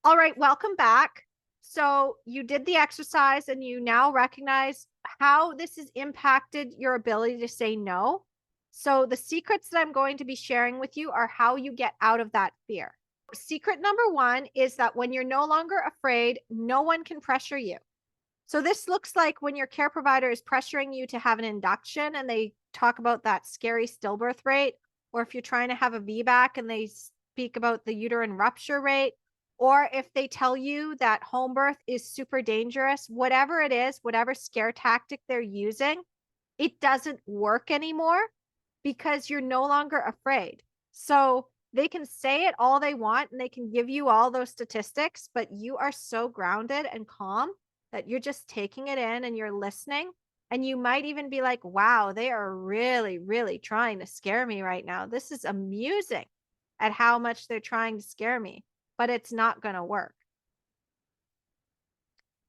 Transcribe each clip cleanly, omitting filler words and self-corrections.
All right, welcome back. So you did the exercise and you now recognize how this has impacted your ability to say no. So the secrets that I'm going to be sharing with you are how you get out of that fear. Secret number one is that when you're no longer afraid, no one can pressure you. So this looks like when your care provider is pressuring you to have an induction and they talk about that scary stillbirth rate, or if you're trying to have a VBAC and they speak about the uterine rupture rate, or if they tell you that home birth is super dangerous, whatever it is, whatever scare tactic they're using, it doesn't work anymore because you're no longer afraid. So they can say it all they want and they can give you all those statistics, but you are so grounded and calm that you're just taking it in and you're listening. And you might even be like, wow, they are really, really trying to scare me right now. This is amusing at how much they're trying to scare me, but it's not going to work.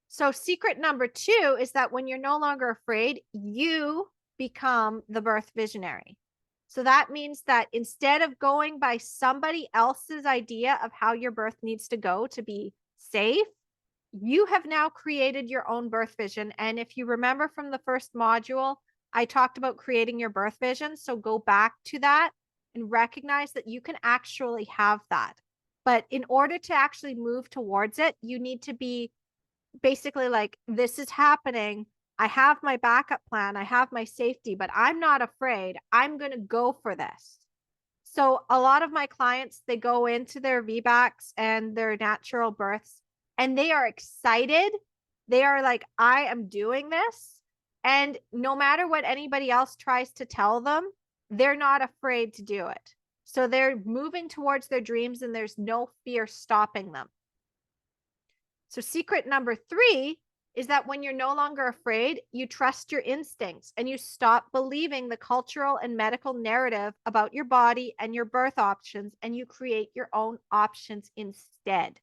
So, secret number two is that when you're no longer afraid, you become the birth visionary. So, that means that instead of going by somebody else's idea of how your birth needs to go to be safe, you have now created your own birth vision. And if you remember from the first module, I talked about creating your birth vision. So, go back to that and recognize that you can actually have that. But in order to actually move towards it, you need to be basically like, this is happening. I have my backup plan. I have my safety, but I'm not afraid. I'm going to go for this. So a lot of my clients, they go into their VBACs and their natural births and they are excited. They are like, I am doing this. And no matter what anybody else tries to tell them, they're not afraid to do it. So they're moving towards their dreams and there's no fear stopping them. So, secret number three is that when you're no longer afraid, you trust your instincts and you stop believing the cultural and medical narrative about your body and your birth options, and you create your own options instead.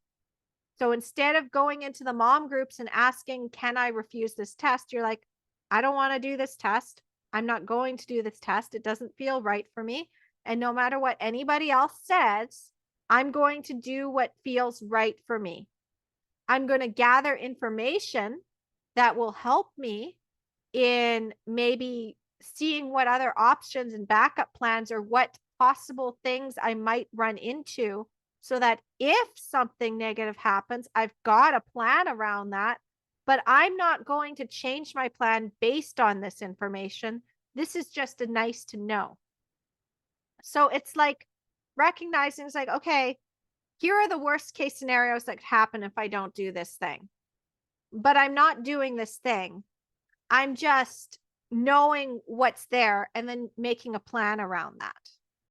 So, instead of going into the mom groups and asking, can I refuse this test? You're like, I don't want to do this test. I'm not going to do this test. It doesn't feel right for me. And no matter what anybody else says, I'm going to do what feels right for me. I'm going to gather information that will help me in maybe seeing what other options and backup plans or what possible things I might run into so that if something negative happens, I've got a plan around that, but I'm not going to change my plan based on this information. This is just a nice to know. So it's like recognizing it's like, okay, here are the worst case scenarios that could happen if I don't do this thing. But I'm not doing this thing. I'm just knowing what's there and then making a plan around that.